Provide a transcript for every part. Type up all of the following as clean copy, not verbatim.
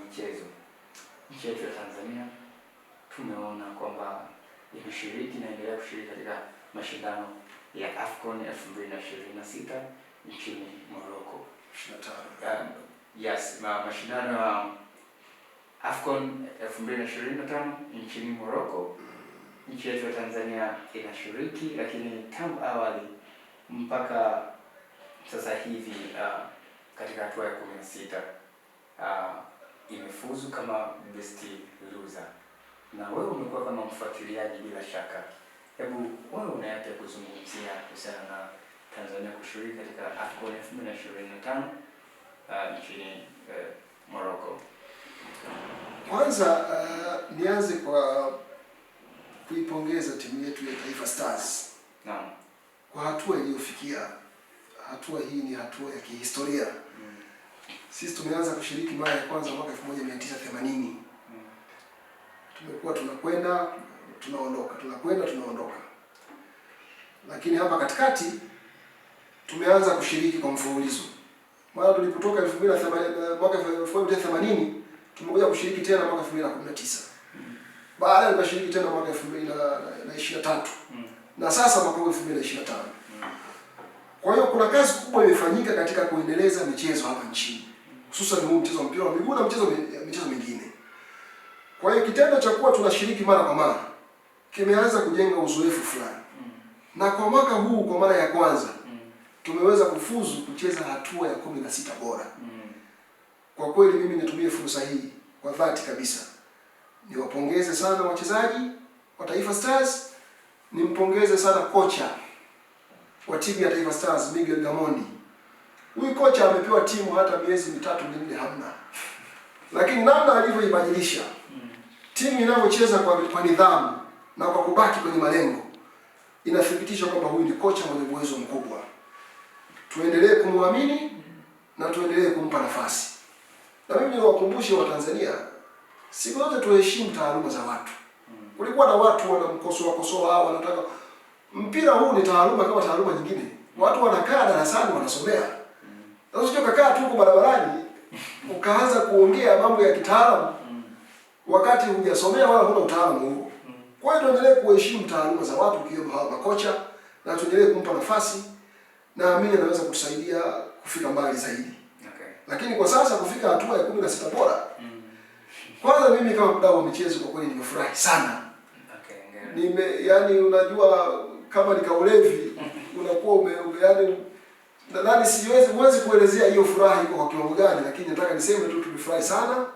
michezo, nchi yetu ya Tanzania tumeona kwamba imeshiriki na endelea kushiriki katika mashindano ya AFCON 2026 nchini Morocco. 25. Yes, mashindano ya AFCON 2025 nchini Morocco. Nchi yetu ya Tanzania inashiriki, lakini tangu awali mpaka sasa hivi katika hatua ya 16 imefuzu kama best loser. Na wewe umekuwa kama mfuatiliaji bila shaka, hebu wewe una yapi kuzungumzia kuhusiana na Tanzania kushiriki katika AFCON 2025 nchini Morocco? Kwanza nianze kwa kuipongeza timu yetu ya Taifa Stars. Naam. Kwa hatua iliyofikia. Hatua hii ni hatua ya kihistoria. Sisi tumeanza kushiriki mara ya kwanza mwaka 1980. Tumekuwa tunakwenda tunaondoka, tunakwenda tunaondoka. Lakini hapa katikati tumeanza kushiriki kwa mfululizo. Mara tulipotoka mwaka 1980 tumekuja kushiriki tena mwaka 2019. Baadaye tukashiriki tena mwaka 2023. Na sasa mwaka 2025. Kwa hiyo kuna kazi kubwa imefanyika katika kuendeleza michezo hapa nchini. Hususan huu mchezo wa mpira wa miguu na michezo mingine. Kwa hiyo kitendo cha kuwa tunashiriki mara kwa mara kimeanza kujenga uzoefu fulani. Na kwa mwaka huu kwa mara ya kwanza tumeweza kufuzu kucheza hatua ya 16 bora. Kwa kweli mimi nitumie fursa hii kwa dhati kabisa. Niwapongeze sana wachezaji wa Taifa Stars, nimpongeze sana kocha wa timu ya Taifa Stars Miguel Gamondi. Huyu kocha amepewa timu hata miezi 3-4 hamna. Lakini namna alivyoibadilisha timu inayocheza kwa nidhamu na kwa kubaki kwenye malengo inathibitisha kwamba huyu ni kocha mwenye uwezo mkubwa. Tuendelee kumwamini na tuendelee kumpa nafasi. Na mimi niwakumbushe wa Tanzania, siku zote tuheshimu taaluma za watu. Kulikuwa na watu wanamkosoa hao, wanataka mpira huu ni taaluma kama taaluma nyingine. Watu wanakaa darasani wanasomea. Sasa usije ukakaa tu kwa barabarani ukaanza kuongea mambo ya kitaalamu wakati hujasomea wala huna utaalamu huo. Kwa hiyo tuendelee kuheshimu taaluma za watu kiwemo hawa makocha na tuendelee kumpa nafasi, na amini anaweza kutusaidia kufika mbali zaidi. Okay. Lakini kwa sasa kufika hatua ya 16 bora. Kwanza mimi kama mdau wa michezo kwa kweli nimefurahi sana. Okay, yani unajua kama ni kaulevi unakuwa yani nadhani huwezi kuelezea hiyo furaha iko kwa kiwango gani, lakini nataka niseme tu tumefurahi sana.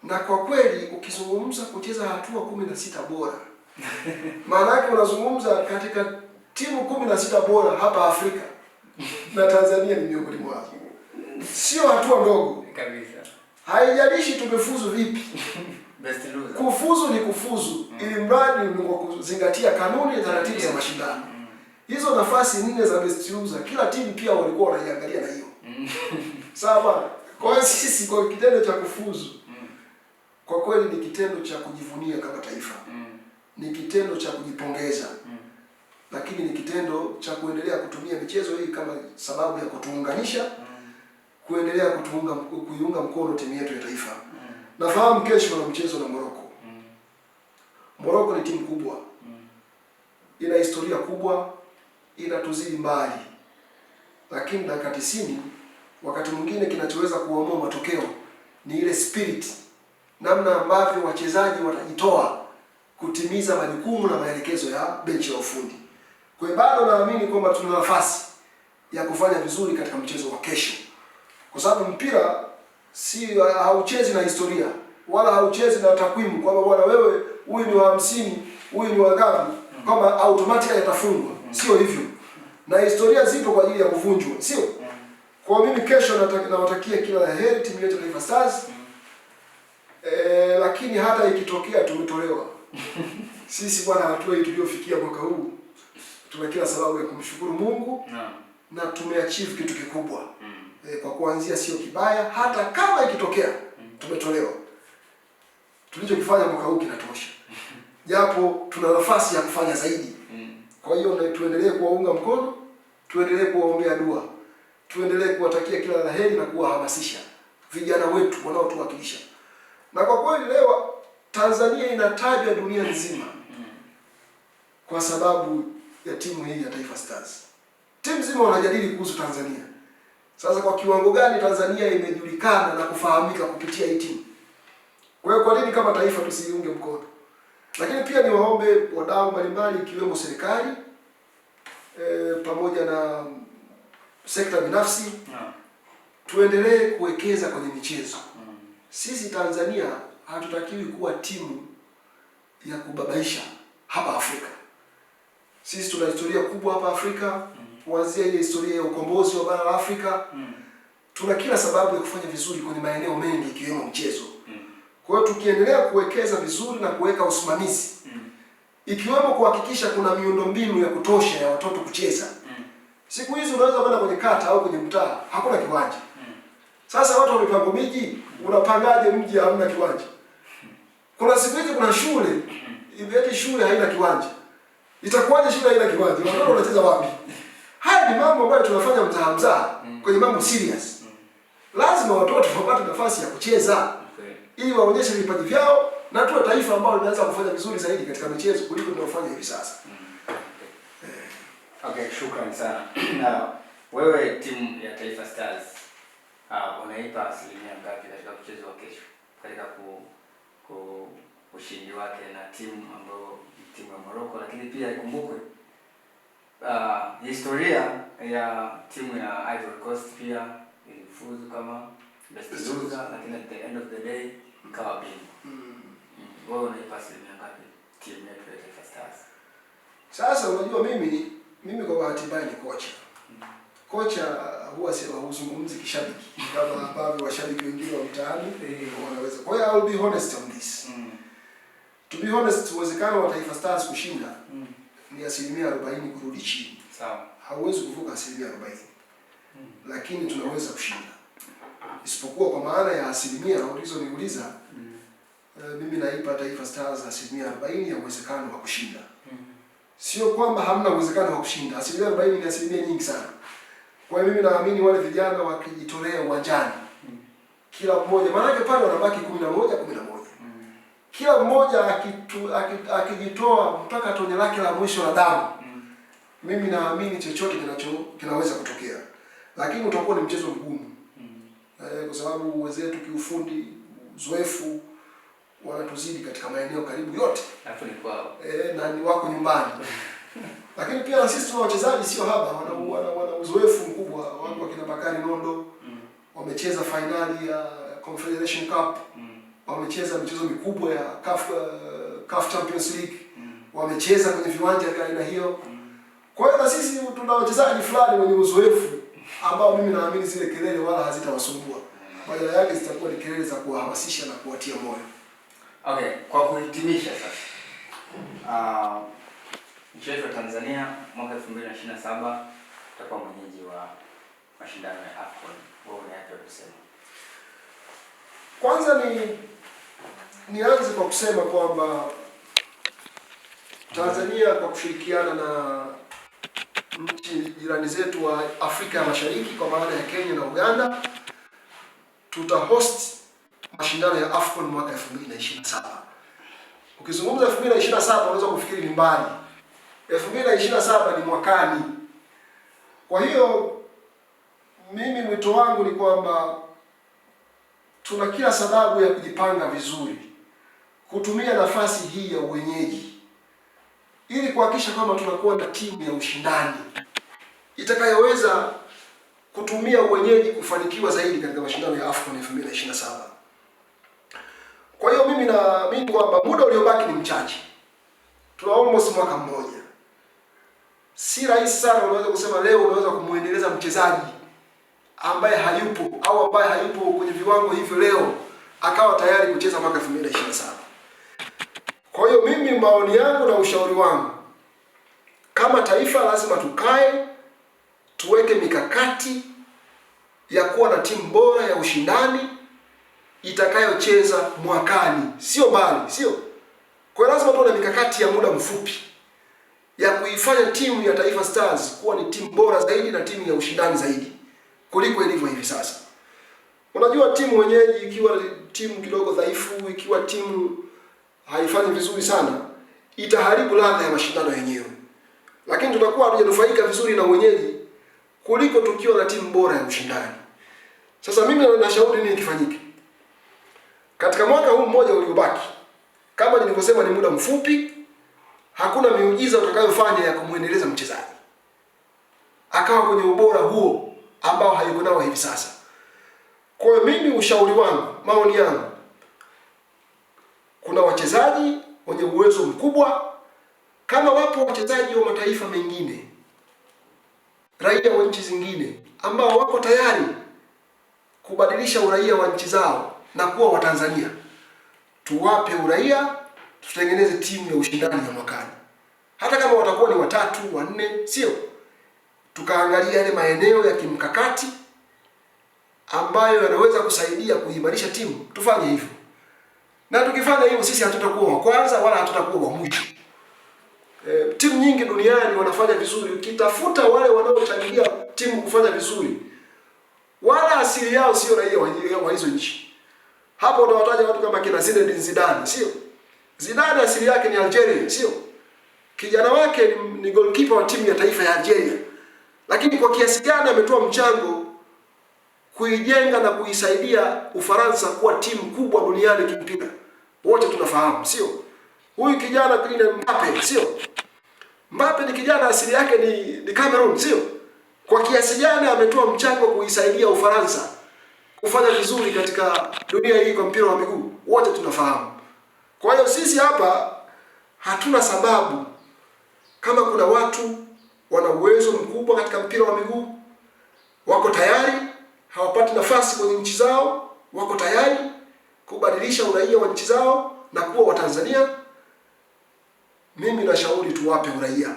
Na kwa kweli ukizungumza kucheza hatua 16 bora maana yake unazungumza katika timu 16 bora hapa Afrika na Tanzania ni miongoni mwao. Sio hatua ndogo kabisa. Haijalishi tumefuzu vipi. Best loser. Kufuzu ni kufuzu. Ili mradi ni kwa kuzingatia kanuni na taratibu za mashindano. Hizo nafasi 4 za best loser kila timu pia walikuwa wanaiangalia na hiyo. Sawa. Kwa hiyo sisi kwa kitendo cha kufuzu kwa kweli ni kitendo cha kujivunia kama taifa. Ni kitendo cha kujipongeza. Lakini ni kitendo cha kuendelea kutumia michezo hii kama sababu ya kutuunganisha, kuendelea kuiunga mkono timu yetu ya taifa. Nafahamu kesho na mchezo na Morocco. Morocco ni timu kubwa. Ina historia kubwa, inatuzidi mbali. Lakini dakika 90 wakati mwingine kinachoweza kuamua matokeo ni ile spirit, namna ambavyo wachezaji watajitoa kutimiza majukumu na maelekezo ya benchi la ufundi. Kwa hiyo bado naamini kwamba tuna nafasi ya kufanya vizuri katika mchezo wa kesho. Kwa sababu mpira hauchezi na historia wala hauchezi na takwimu kwamba bwana wewe huyu ni wa 50, huyu ni wa ngapi, kama automatically yatafungwa. Sio hivyo. Na historia zipo kwa ajili ya kuvunjwa, sio? Kwa mimi kesho nawatakia kila la heri timu yetu ya Taifa Stars. Lakini hata ikitokea tumetolewa. Sisi bwana hatua hii tuliyofikia mwaka huu tuna kila sababu ya kumshukuru Mungu. Na tumeachieve kitu kikubwa. Kwa kuanzia sio kibaya, hata kama ikitokea tumetolewa. Tulichokifanya mwaka huu kinatosha. Japo tuna nafasi ya kufanya zaidi. Kwa hiyo tuendelee kuwaunga mkono, tuendelee kuwaombea dua, tuendelee kuwatakia kila la heri na kuwahamasisha vijana wetu wanaotuwakilisha. Na kwa kweli leo Tanzania inatajwa dunia nzima kwa sababu ya timu hii ya Taifa Stars. Timu nzima wanajadili kuhusu Tanzania. Sasa kwa kiwango gani Tanzania imejulikana na kufahamika kupitia hii timu? Kwa hiyo kwa nini kama taifa tusiunge mkono? Lakini pia niwaombe wadau mbalimbali ikiwemo serikali pamoja na sekta binafsi tuendelee kuwekeza kwenye michezo. Sisi Tanzania hatutakiwi kuwa timu ya kubabaisha hapa Afrika. Sisi tuna historia kubwa hapa Afrika, kuanzia ile historia ya ukombozi wa bara la Afrika. Tuna kila sababu ya kufanya vizuri kwenye maeneo mengi ikiwemo mchezo. Kwa hiyo tukiendelea kuwekeza vizuri na kuweka usimamizi, ikiwemo kuhakikisha kuna miundombinu ya kutosha ya watoto kucheza. Siku hizi unaweza kwenda kwenye kata au kwenye mtaa, hakuna kiwanja. Sasa watu wa mipango miji, unapangaje mji hamna kiwanja? Kuna siku hizi kuna shule, eti shule haina kiwanja. Itakuwaje shule haina kiwanja? Watoto wanacheza wapi? Haya ni mambo ambayo tunafanya mzaha kwenye mambo serious. Lazima watoto wapate nafasi ya kucheza ili waonyeshe vipaji vyao na tuwe taifa ambalo linaweza kufanya vizuri zaidi katika michezo kuliko tunafanya hivi sasa. Okay, shukrani sana. Na wewe timu ya Taifa Stars unaipa asilimia ngapi katika mchezo wa kesho? Katika ushindi wake na timu ambayo timu ya Morocco, lakini pia ikumbukwe historia ya timu ya Ivory Coast pia ilifuzu kama best loser, lakini at the end of the day ikawa bingwa. Wewe unaipa asilimia ngapi timu yetu ya Taifa Stars? Sasa unajua mimi kwa bahati mbaya ni kocha. Kocha huwa huzungumzi kishabiki kama ambavyo washabiki wengine wa mtaani wanaweza. Kwa hiyo I will be honest on this. To be honest, uwezekano wa Taifa Stars kushinda ni 40% kurudi chini. Sawa. Hauwezi kuvuka 40%. Lakini tunaweza kushinda. Isipokuwa kwa maana ya asilimia ulizoniuliza, mimi naipa Taifa Stars 40% ya uwezekano wa kushinda. Sio kwamba hamna uwezekano wa kushinda. 40% ni asilimia nyingi sana. Kwa hiyo mimi naamini wale vijana wakijitolea uwanjani, kila mmoja, maana yake pale wanabaki 11. Kila mmoja akijitoa mpaka tone lake la mwisho la damu, mimi naamini chochote kinaweza kutokea. Lakini utakuwa ni mchezo mgumu. Kwa sababu wenzetu kiufundi, uzoefu wanatuzidi katika maeneo karibu yote. Alafu ni kwao. Na ni wako nyumbani. Lakini pia na sisi tuna wachezaji sio haba, wana uzoefu mkubwa. Watu wakina Bakari Nondo wamecheza finali ya Confederation Cup. Wamecheza michezo mikubwa ya CAF Champions League. Wamecheza kwenye viwanja vya aina hiyo. Kwa hiyo na sisi tuna wachezaji fulani wenye uzoefu ambao mimi naamini zile kelele wala hazitawasumbua. Badala yake zitakuwa ni kelele za kuwahamasisha na kuwatia moyo. Okay, kwa kuhitimisha sasa. Mchezo wa Tanzania mwaka 2027 tutakuwa mwenyeji wa mashindano ya AFCON. Wewe una yapi kusema? Kwanza nianze kwa kusema kwamba Tanzania kwa kushirikiana na nchi jirani zetu wa Afrika ya Mashariki kwa maana ya Kenya na Uganda tutahost mashindano ya AFCON mwaka 2027. Ukizungumza 2027 unaweza kufikiri ni mbali. 2027 ni mwakani. Kwa hiyo mimi mwito wangu ni kwamba tuna kila sababu ya kujipanga vizuri, kutumia nafasi hii ya uwenyeji ili kuhakikisha kwamba tunakuwa na timu ya ushindani itakayoweza kutumia uwenyeji kufanikiwa zaidi katika mashindano ya AFCON 2027. Kwa hiyo mimi naamini kwamba muda uliobaki ni mchache. Tuna almost mwaka mmoja. Si rahisi sana unaweza kusema leo unaweza kumuendeleza mchezaji ambaye hayupo au ambaye hayupo kwenye viwango hivyo leo akawa tayari kucheza mwaka 2027. Kwa hiyo mimi maoni yangu na ushauri wangu, kama taifa lazima tukae tuweke mikakati ya kuwa na timu bora ya ushindani itakayocheza mwakani, sio mbali, sio. Kwa hiyo lazima tuwe na mikakati ya muda mfupi ya kuifanya timu ya Taifa Stars kuwa ni timu bora zaidi na timu ya ushindani zaidi kuliko ilivyo hivi sasa. Unajua timu mwenyeji ikiwa timu kidogo dhaifu, ikiwa timu haifanyi vizuri sana, itaharibu ladha ya mashindano yenyewe. Lakini tutakuwa hatujanufaika vizuri na mwenyeji kuliko tukiwa na timu bora ya ushindani. Sasa mimi nashauri nini kifanyike? Katika mwaka huu mmoja uliobaki, kama nilivyosema, ni muda mfupi, hakuna miujiza utakayofanya ya kumuendeleza mchezaji akawa kwenye ubora huo ambao hayuko nao hivi sasa. Kwa hiyo mimi, ushauri wangu, maoni yangu, kuna wachezaji wenye uwezo mkubwa. Kama wapo wachezaji wa mataifa mengine, raia wa nchi zingine, ambao wako tayari kubadilisha uraia wa nchi zao na kuwa Watanzania, tuwape uraia, tutengeneze timu ya ushindani ya mwakani. Hata kama watakuwa ni 3, 4, sio? Tukaangalia yale maeneo ya kimkakati ambayo yanaweza kusaidia kuimarisha timu, tufanye hivyo. Na tukifanya hivyo, sisi hatutakuwa wa kwanza wala hatutakuwa wa mwisho. Timu nyingi duniani wanafanya vizuri. Ukitafuta wale wanaochangia timu kufanya vizuri, wala asili yao sio raia wa hizo nchi. Hapo utawataja watu kama kina Zinedine Zidane, sio? Zidane asili yake ni Algeria, sio? Kijana wake ni goalkeeper wa timu ya taifa ya Algeria. Lakini kwa kiasi gani ametoa mchango kuijenga na kuisaidia Ufaransa kuwa timu kubwa duniani kimpira, wote tunafahamu, sio? Huyu kijana kile Mbappe, sio? Mbappe ni kijana asili yake ni Cameroon, sio? Kwa kiasi gani ametoa mchango kuisaidia Ufaransa kufanya vizuri katika dunia hii kwa mpira wa miguu, wote tunafahamu. Kwa hiyo sisi hapa hatuna sababu, kama kuna watu wana uwezo mkubwa katika mpira wa miguu, wako tayari, hawapati nafasi kwenye nchi zao, wako tayari kubadilisha uraia wa nchi zao na kuwa Watanzania, mimi nashauri tuwape uraia.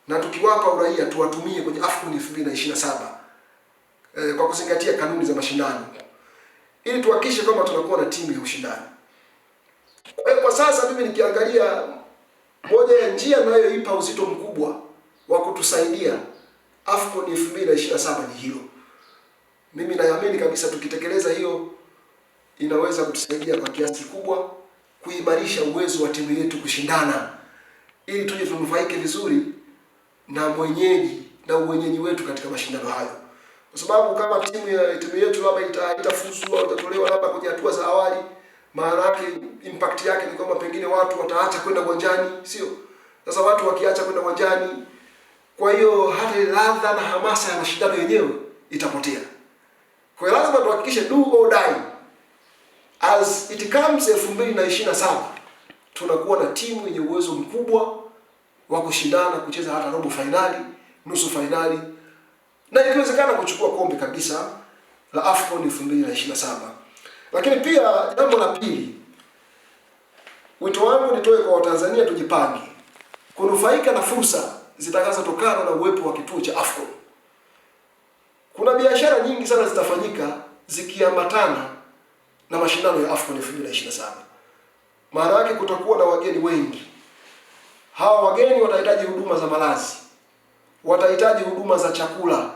Na tukiwapa uraia tuwatumie kwenye AFCON 2027 kwa kuzingatia kanuni za mashindano, ili tuhakikishe kwamba tunakuwa na timu ya ushindani. Kwa sasa mimi nikiangalia, moja ya njia nayoipa uzito mkubwa wa kutusaidia AFCON 2027 ni hiyo. Mimi naamini kabisa tukitekeleza hiyo, inaweza kutusaidia kwa kiasi kikubwa kuimarisha uwezo wa timu yetu kushindana, ili tuje tunufaike vizuri na mwenyeji na uwenyeji wetu katika mashindano hayo. Kwa sababu kama timu yetu labda itafuzu au itatolewa labda kwenye hatua za awali, maana yake impact yake ni kwamba pengine watu wataacha kwenda uwanjani, sio? Sasa watu wakiacha kwenda uwanjani, kwa hiyo hata ladha na hamasa ya mashindano yenyewe itapotea. Kwa hiyo lazima tuhakikishe do or die, as it comes 2027 tunakuwa na timu yenye uwezo mkubwa wa kushindana, kucheza hata robo finali, nusu finali, na ikiwezekana kuchukua kombe kabisa la AFCON 2027. Lakini pia jambo la pili, wito wangu nitoe kwa Watanzania, tujipange kunufaika na fursa zitakazotokana na uwepo wa kituo cha AFCON. Kuna biashara nyingi sana zitafanyika zikiambatana na mashindano ya AFCON 2027. Maana yake kutakuwa na wageni wengi. Hawa wageni watahitaji huduma za malazi, watahitaji huduma za chakula,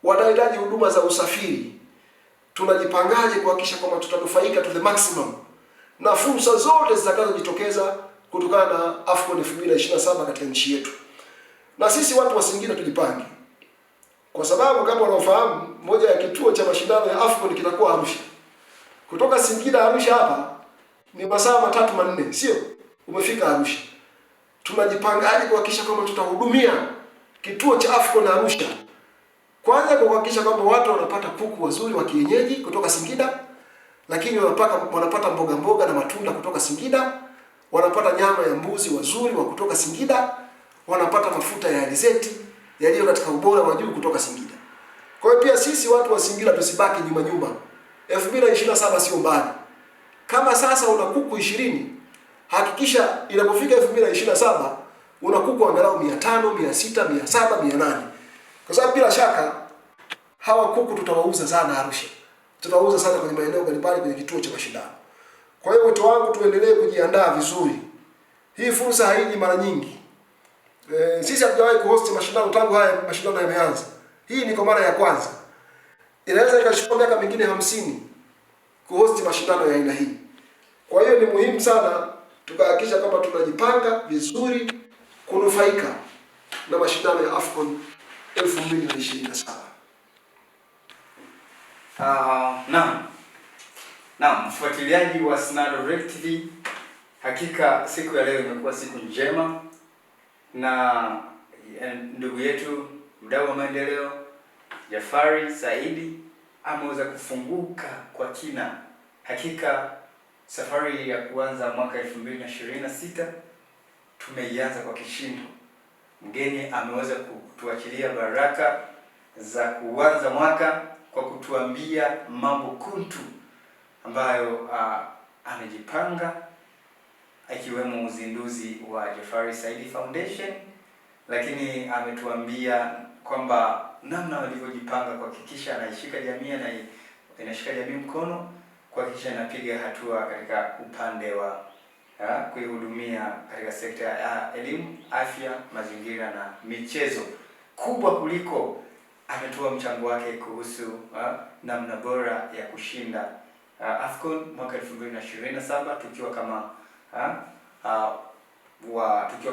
watahitaji huduma za usafiri. Tunajipangaje kuhakikisha kwamba tutanufaika to the maximum na fursa zote zitakazojitokeza kutokana na AFCON 2027 katika nchi yetu? Na sisi watu wa Singida tujipange, kwa sababu kama unaofahamu, moja ya kituo cha mashindano ya AFCON kitakuwa Arusha. Kutoka Singida Arusha hapa ni masaa 3-4, sio? Umefika Arusha. Tunajipangaje kuhakikisha kwamba tutahudumia kituo cha AFCON Arusha? Kwanza kwa kuhakikisha kwamba watu wanapata kuku wazuri wa kienyeji kutoka Singida, lakini wanapata mboga na matunda kutoka Singida, wanapata nyama ya mbuzi wazuri wa kutoka Singida, wanapata mafuta ya alizeti yaliyo katika ubora wa juu kutoka Singida. Kwa hiyo pia sisi watu wa Singida tusibaki nyuma. 2027 sio mbali. Kama sasa una kuku 20, hakikisha inapofika 2027 una kuku angalau 500, 600, 700, 800. Kwa sababu bila shaka hawa kuku tutawauza sana Arusha. Tutawauza sana kwenye maeneo mbalimbali kwenye kituo cha mashindano. Kwa hiyo wito wangu, tuendelee kujiandaa vizuri. Hii fursa haiji mara nyingi. Sisi hatujawahi kuhost mashindano tangu haya mashindano yameanza. Hii ni kwa mara ya kwanza. inaweza ikachukua miaka mingine 50 kuhosti mashindano ya aina hii. Kwa hiyo ni muhimu sana tukahakikisha kwamba tunajipanga vizuri kunufaika na mashindano ya AFCON 2027. Naam, mfuatiliaji wa Snado Red TV, hakika siku ya leo imekuwa siku njema, na ndugu yetu mdau wa maendeleo Jafari Saidi ameweza kufunguka kwa kina. Hakika safari ya kuanza mwaka 2026 tumeianza kwa kishindo. Mgeni ameweza kutuachilia baraka za kuanza mwaka kwa kutuambia mambo kuntu ambayo amejipanga, ikiwemo uzinduzi wa Jafari Saidi Foundation, lakini ametuambia kwamba namna walivyojipanga kuhakikisha anaishika jamii na inashika jamii mkono, kuhakikisha inapiga hatua katika upande wa kuihudumia katika sekta ya elimu, afya, mazingira na michezo. Kubwa kuliko, ametoa mchango wake kuhusu namna bora ya kushinda AFCON mwaka 2027 tukiwa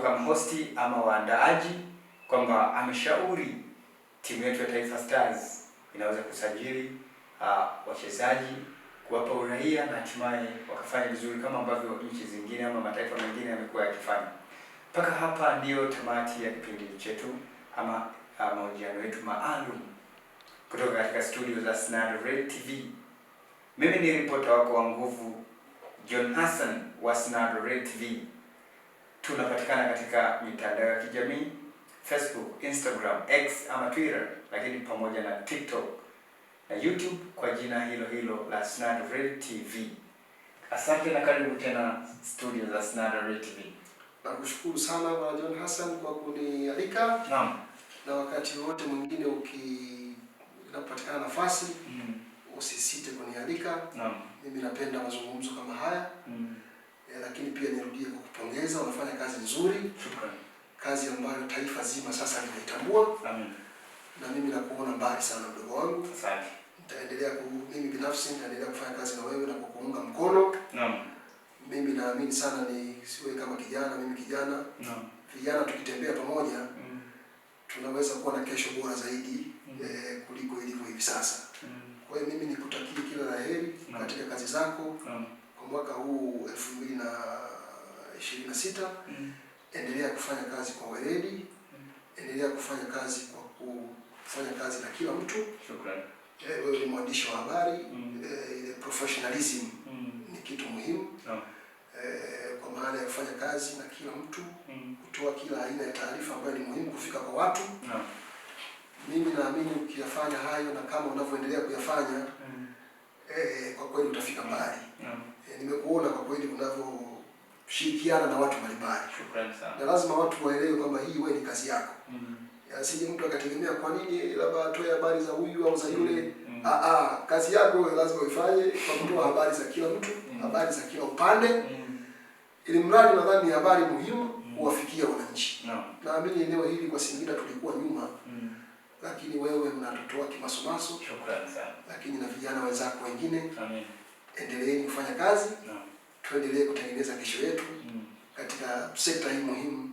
kama hosti ama waandaaji, kwamba ameshauri timu yetu ya Taifa Stars inaweza kusajili wachezaji, kuwapa uraia na hatimaye wakafanya vizuri kama ambavyo nchi zingine ama mataifa mengine yamekuwa yakifanya. Mpaka hapa ndiyo tamati ya kipindi chetu ama mahojiano yetu maalum kutoka katika studio za Snado Red TV. Mimi ni ripota wako wa nguvu John Hassan wa Snado Red TV. Tunapatikana katika mitandao ya kijamii Facebook, Instagram, X ama Twitter, lakini pamoja na TikTok na YouTube kwa jina hilo hilo la Snado Red TV. Asante na karibu tena studio za Snado Red TV. Nakushukuru sana Bwana John Hassan kwa kunialika. Naam. Na wakati wote mwingine unapatikana nafasi, usisite kunialika. Naam. Mimi napenda mazungumzo kama haya. Lakini pia nirudie kukupongeza, unafanya kazi nzuri. Shukrani. Kazi ambayo taifa zima sasa linaitambua. Amen. Na mimi nakuona mbali sana mdogo wangu. Asante. Mimi binafsi nitaendelea kufanya kazi na wewe na kukuunga mkono. Naam. Mimi naamini sana siwe kama kijana, mimi kijana. Naam. Vijana tukitembea pamoja, tunaweza kuwa na kesho bora zaidi kuliko ilivyo hivi sasa. Kwa hiyo mimi nikutakie kila la heri katika kazi zako. Kwa mwaka huu 2026, endelea kufanya kazi kwa weledi, endelea kufanya kazi kwa kufanya kazi na kila mtu. Shukrani. Wewe ni mwandishi wa habari, ile professionalism ni kitu muhimu. Kwa maana ya kufanya kazi na kila mtu, kutoa kila aina ya taarifa ambayo ni muhimu kufika kwa watu. Mimi naamini ukiyafanya hayo na kama unavyoendelea kuyafanya, kwa kweli utafika mbali. Nimekuona kwa kweli unavyoshirikiana na watu mbalimbali. Shukrani sana. Na lazima watu waelewe kwamba hii wewe ni kazi yako. Asije mtu akategemea kwa nini labda atoe habari za huyu au za yule. Kazi yako wewe lazima uifanye kwa kutoa habari za kila mtu, habari za kila upande. Ili mradi nadhani ni habari muhimu kuwafikia wananchi. Naamini eneo hili kwa Singida tulikuwa nyuma. Lakini wewe unatotoa kimasomaso. Shukrani sana. Lakini na vijana wenzako wengine. Amen. Endeleeni kufanya kazi. Tuendelee kutengeneza kesho yetu katika sekta hii muhimu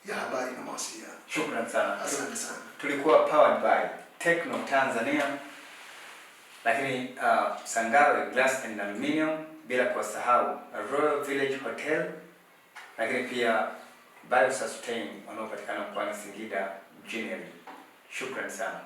ya habari na mawasiliano. Shukrani sana. Asante sana. Tulikuwa powered by Techno Tanzania, lakini Sangaro Glass and Aluminium, bila kusahau Royal Village Hotel, lakini pia Biosustain wanaopatikana kwa Singida Engineering. Shukrani sana.